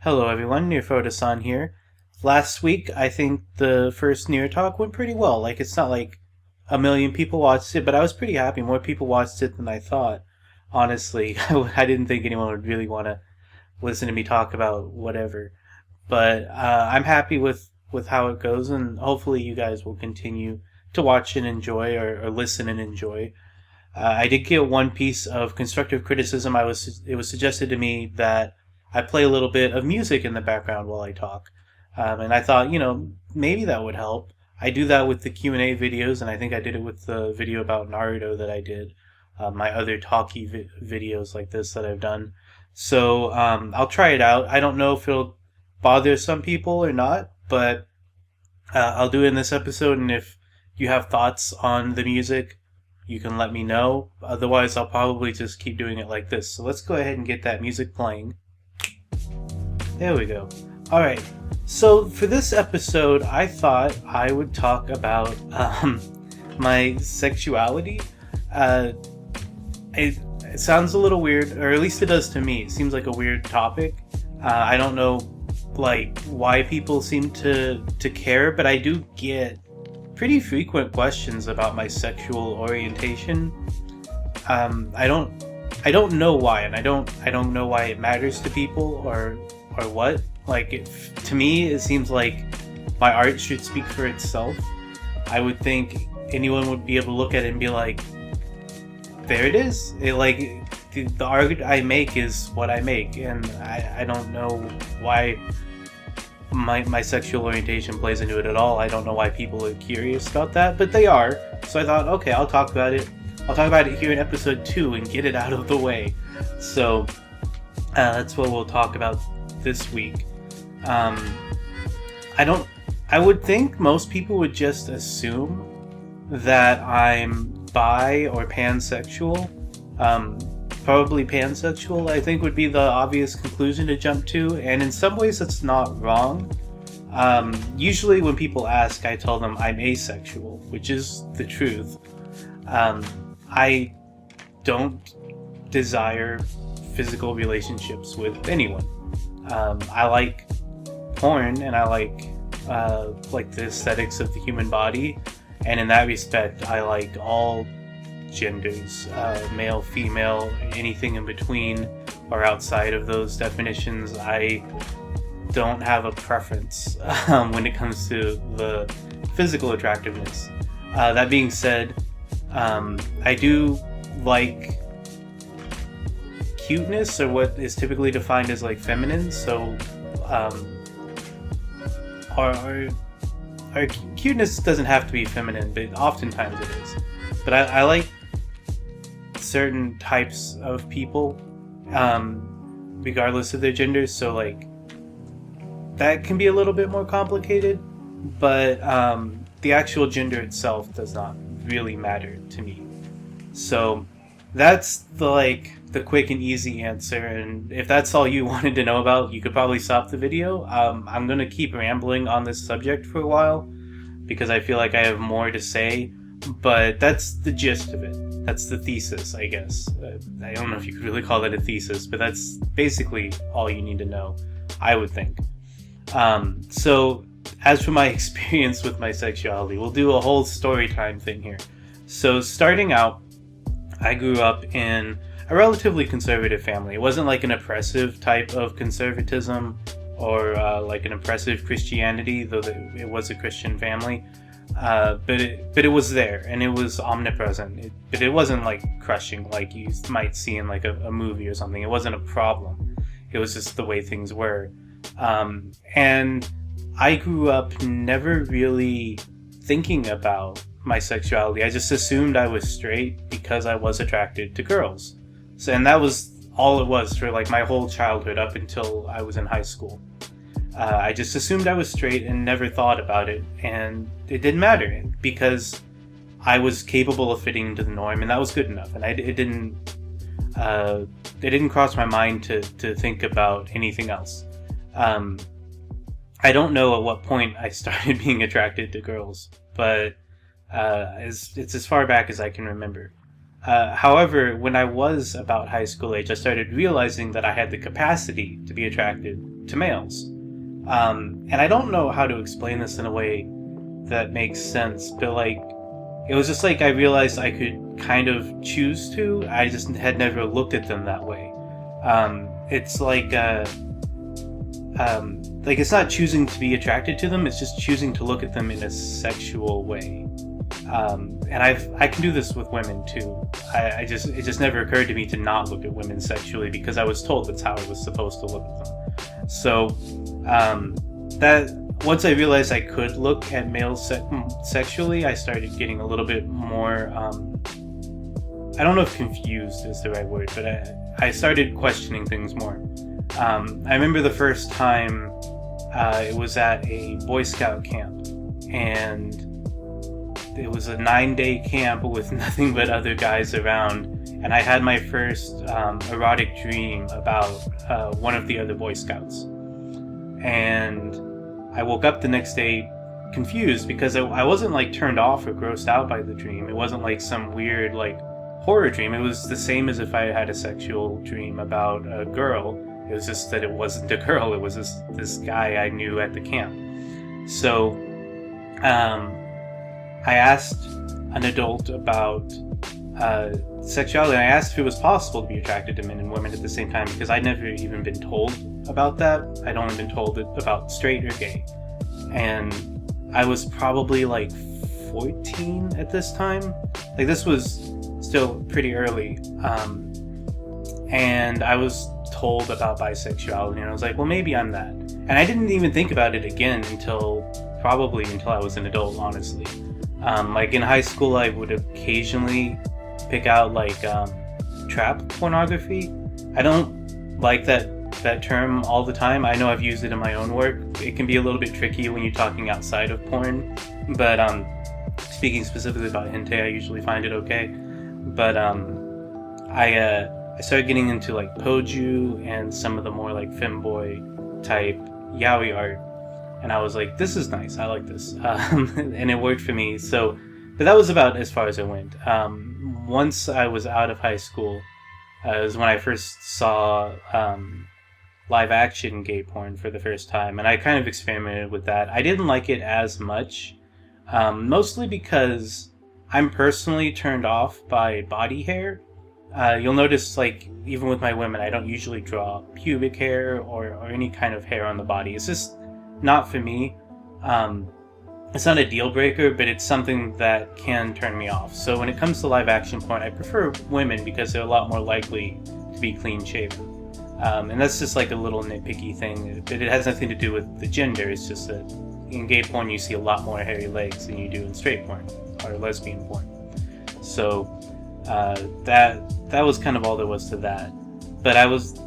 Hello everyone, Nearphoto-san here. Last week, I think the first Near Talk went pretty well. It's not like a million people watched it, but I was pretty happy. More people watched it than I thought. Honestly, I didn't think anyone would really want to listen to me talk about whatever. But I'm happy with how it goes, and hopefully you guys will continue to watch and enjoy or listen and enjoy. I did get one piece of constructive criticism. It was suggested to me that I play a little bit of music in the background while I talk, and I thought, maybe that would help. I do that with the Q&A videos, and I think I did it with the video about Naruto that I did. My other talky videos like this that I've done. So I'll try it out. I don't know if it'll bother some people or not, but I'll do it in this episode. And if you have thoughts on the music, you can let me know. Otherwise, I'll probably just keep doing it like this. So let's go ahead and get that music playing. There we go. Alright, so for this episode, I thought I would talk about my sexuality. It sounds a little weird, or at least it does to me. It seems like a weird topic. I don't know why people seem to care, but I do get pretty frequent questions about my sexual orientation. I don't know why, and I don't know why it matters to people or what. To me, it seems like my art should speak for itself. I would think anyone would be able to look at it and be like, there it is. The art I make is what I make, and I don't know why my sexual orientation plays into it at all. I don't know why people are curious about that, but they are. So I thought, okay, I'll talk about it. I'll talk about it here in episode 2 and get it out of the way. So that's what we'll talk about this week. I would think most people would just assume that I'm bi or pansexual. Probably pansexual, I think, would be the obvious conclusion to jump to, and in some ways that's not wrong. Usually when people ask, I tell them I'm asexual, which is the truth. I don't desire physical relationships with anyone. I like porn, and I like the aesthetics of the human body, and in that respect, I like all genders, male, female, anything in between or outside of those definitions. I don't have a preference when it comes to the physical attractiveness. That being said, I do like cuteness, or what is typically defined as feminine. So our cuteness doesn't have to be feminine, but oftentimes it is. But I like certain types of people, regardless of their gender. So that can be a little bit more complicated, but the actual gender itself does not really matter to me. So that's the quick and easy answer, and if that's all you wanted to know about, you could probably stop the video. I'm gonna keep rambling on this subject for a while because I feel like I have more to say, but that's the gist of it. That's the thesis, I guess. I don't know if you could really call that a thesis, but that's basically all you need to know, I would think. So as for my experience with my sexuality, we'll do a whole story time thing here. So starting out, I grew up in a relatively conservative family. It wasn't like an oppressive type of conservatism or like an oppressive Christianity, though it was a Christian family. But it was there, and it was omnipresent. But it wasn't crushing like you might see in a movie or something. It wasn't a problem. It was just the way things were. And I grew up never really thinking about my sexuality. I just assumed I was straight because I was attracted to girls. So, and that was all it was for my whole childhood up until I was in high school. I just assumed I was straight and never thought about it, and it didn't matter because I was capable of fitting into the norm, and that was good enough. And it didn't cross my mind to think about anything else. I don't know at what point I started being attracted to girls, but it's as far back as I can remember. However, when I was about high school age, I started realizing that I had the capacity to be attracted to males. And I don't know how to explain this in a way that makes sense, but like, it was just like I realized I could kind of choose to. I just had never looked at them that way. It's like it's not choosing to be attracted to them. It's just choosing to look at them in a sexual way. And I can do this with women too. It just never occurred to me to not look at women sexually because I was told that's how I was supposed to look at them. So that once I realized I could look at males sexually, I started getting a little bit more. I don't know if confused is the right word, but I started questioning things more. I remember the first time it was at a Boy Scout camp, and it was a 9-day camp with nothing but other guys around, and I had my first erotic dream about one of the other Boy Scouts. And I woke up the next day confused because I wasn't like turned off or grossed out by the dream. It wasn't like some weird like horror dream. It was the same as if I had a sexual dream about a girl. It was just that it wasn't a girl. It was this guy I knew at the camp. So I asked an adult about sexuality. I asked if it was possible to be attracted to men and women at the same time because I'd never even been told about that. I'd only been told about straight or gay. And I was probably like 14 at this time. Like this was still pretty early. And I was told about bisexuality and I was like, well, maybe I'm that. And I didn't even think about it again until I was an adult, honestly. Like in high school, I would occasionally pick out like trap pornography. I don't like that term all the time. I know I've used it in my own work. It can be a little bit tricky when you're talking outside of porn, but speaking specifically about hentai, I usually find it okay. But I started getting into like Poju and some of the more like femboy type yaoi art, and I was like, this is nice, I like this. And it worked for me. So, but that was about as far as I went. Once I was out of high school, it was when I first saw live action gay porn for the first time, and I kind of experimented with that. I didn't like it as much, mostly because I'm personally turned off by body hair. You'll notice, like, even with my women, I don't usually draw pubic hair or any kind of hair on the body. It's just not for me. It's not a deal breaker, but it's something that can turn me off. So when it comes to live action porn, I prefer women because they're a lot more likely to be clean shaven. And that's just like a little nitpicky thing, but it has nothing to do with the gender. It's just that in gay porn you see a lot more hairy legs than you do in straight porn or lesbian porn. So that was kind of all there was to that. But I was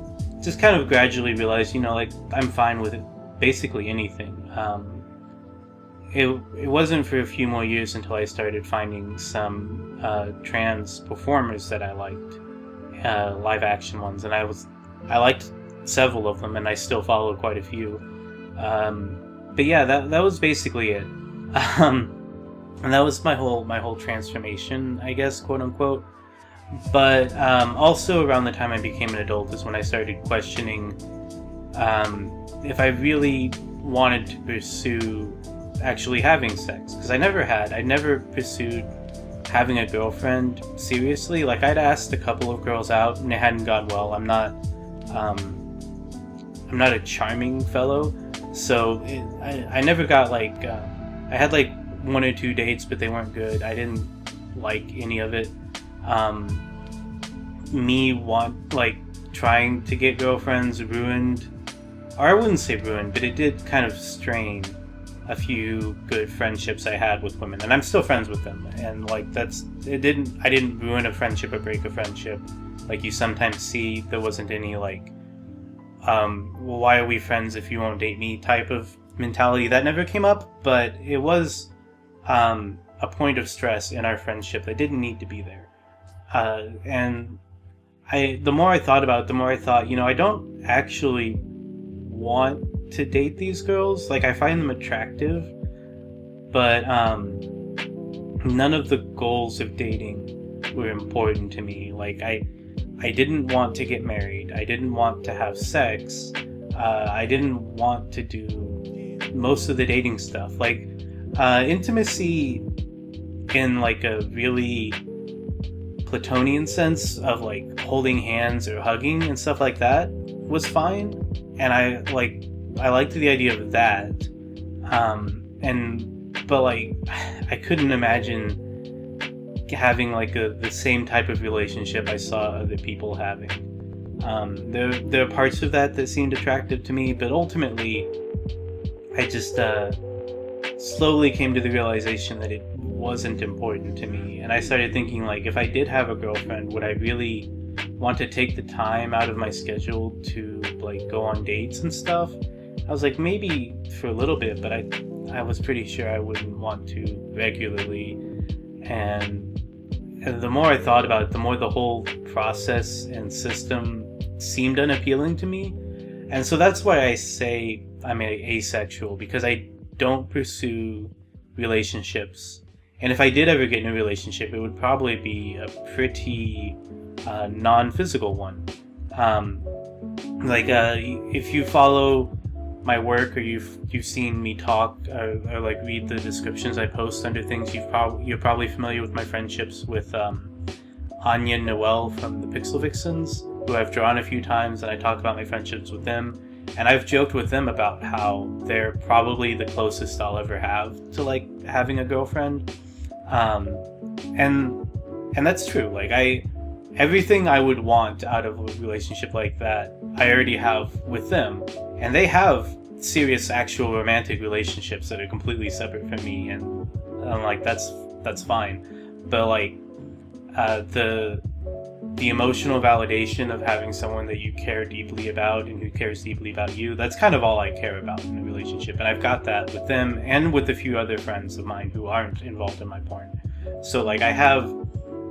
just kind of gradually realized, like, I'm fine with it, basically anything. It wasn't for a few more years until I started finding some trans performers that I liked, live action ones, and I liked several of them, and I still follow quite a few. But yeah, that was basically it. And that was my whole transformation, I guess, quote unquote. But also around the time I became an adult is when I started questioning if I really wanted to pursue actually having sex, because I never pursued having a girlfriend seriously. Like, I'd asked a couple of girls out and it hadn't gone well. I'm not a charming fellow, so I never got like I had like 1 or 2 dates, but they weren't good. I didn't like any of it. Trying to get girlfriends ruined, or I wouldn't say ruined, but it did kind of strain a few good friendships I had with women, and I'm still friends with them. And like I didn't ruin a friendship or break a friendship like you sometimes see. There wasn't any like well, why are we friends if you won't date me type of mentality. That never came up, but it was a point of stress in our friendship that didn't need to be there. And the more I thought about it, the more I thought, I don't actually want to date these girls. Like, I find them attractive, but none of the goals of dating were important to me. Like I didn't want to get married. I didn't want to have sex. I didn't want to do most of the dating stuff. Like intimacy in like a really Platonian sense of like holding hands or hugging and stuff like that was fine, and I liked the idea of that. But like I couldn't imagine having like the same type of relationship I saw other people having. There are parts of that seemed attractive to me, but ultimately I just slowly came to the realization that it wasn't important to me. And I started thinking, like, if I did have a girlfriend, would I really want to take the time out of my schedule to like go on dates and stuff? I was like, maybe for a little bit, but I was pretty sure I wouldn't want to regularly. And the more I thought about it, the more the whole process and system seemed unappealing to me. And so that's why I say I'm asexual, because I don't pursue relationships. And if I did ever get in a relationship, it would probably be a pretty non-physical one. If you follow my work, or you've seen me talk or like read the descriptions I post under things, you're probably familiar with my friendships with Anya and Noelle from the Pixel Vixens, who I've drawn a few times, and I talk about my friendships with them. And I've joked with them about how they're probably the closest I'll ever have to like having a girlfriend. And that's true. Like everything I would want out of a relationship like that, I already have with them. And they have serious, actual romantic relationships that are completely separate from me. And I'm like, that's fine. But like, the emotional validation of having someone that you care deeply about and who cares deeply about you, that's kind of all I care about in a relationship. And I've got that with them and with a few other friends of mine who aren't involved in my porn. So like I have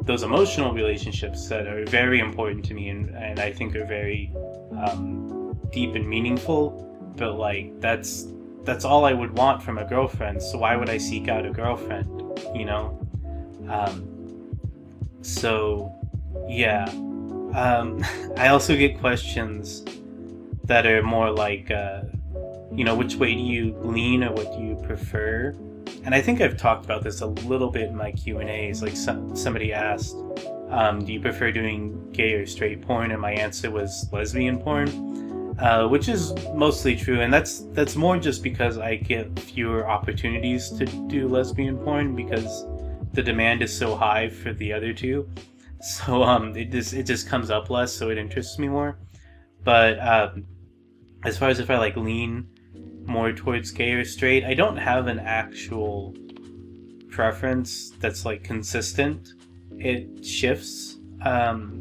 those emotional relationships that are very important to me and I think are very deep and meaningful, but like that's all I would want from a girlfriend. So why would I seek out a girlfriend, you know? So yeah, I also get questions that are more like, which way do you lean or what do you prefer? And I think I've talked about this a little bit in my Q&As. Like somebody asked, do you prefer doing gay or straight porn? And my answer was lesbian porn, which is mostly true. And that's more just because I get fewer opportunities to do lesbian porn because the demand is so high for the other two. So it just comes up less, so it interests me more. But as far as if I like lean more towards gay or straight, I don't have an actual preference that's like consistent. It shifts.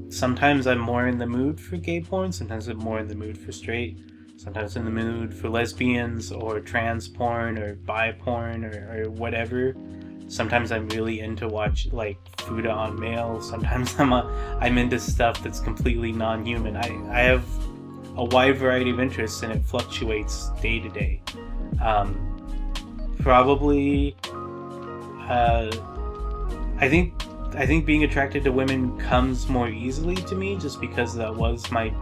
Sometimes I'm more in the mood for gay porn, sometimes I'm more in the mood for straight, sometimes in the mood for lesbians or trans porn or bi porn or whatever. Sometimes I'm really into watch like Fuda on male. Sometimes I'm into stuff that's completely non-human. I have a wide variety of interests and it fluctuates day to day. Probably, I think being attracted to women comes more easily to me just because that was my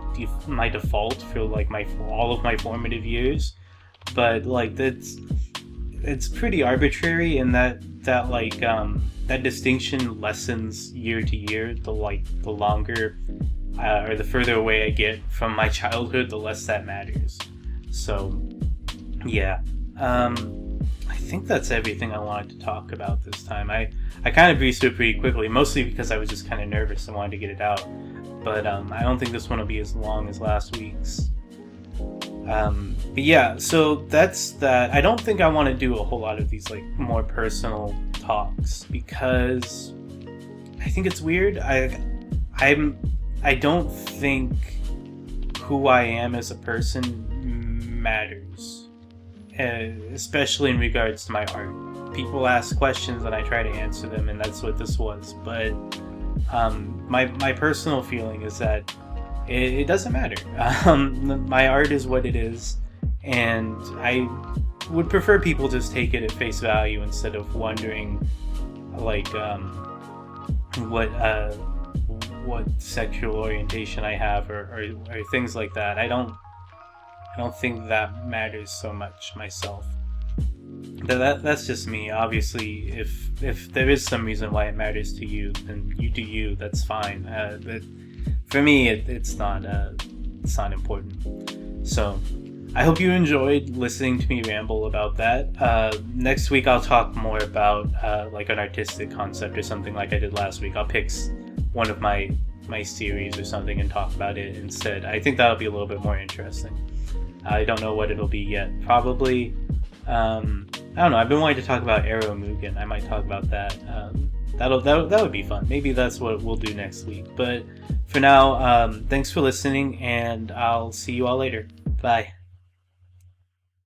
default for like all of my formative years. But like it's pretty arbitrary in that distinction lessens year to year. The longer or the further away I get from my childhood, the less that matters. So yeah, I think that's everything I wanted to talk about this time. I kind of breezed through it pretty quickly, mostly because I was just kind of nervous and wanted to get it out. But I don't think this one will be as long as last week's. But yeah, so that's that. I don't think I want to do a whole lot of these like more personal talks because I think it's weird. I don't think who I am as a person matters, especially in regards to my art. People ask questions and I try to answer them, and that's what this was. But my personal feeling is that it doesn't matter. My art is what it is, and I would prefer people just take it at face value instead of wondering, like, what sexual orientation I have, or things like that. I don't think that matters so much myself. That's just me. Obviously, if there is some reason why it matters to you, then you do you. That's fine. But for me, it's not important. So I hope you enjoyed listening to me ramble about that. Next week I'll talk more about like an artistic concept or something like I did last week. I'll pick one of my series or something and talk about it instead. I think that'll be a little bit more interesting. I don't know what it'll be yet. Probably, I don't know. I've been wanting to talk about Arrow Mugen. I might talk about that. That would be fun. Maybe that's what we'll do next week. But for now, thanks for listening, and I'll see you all later. Bye.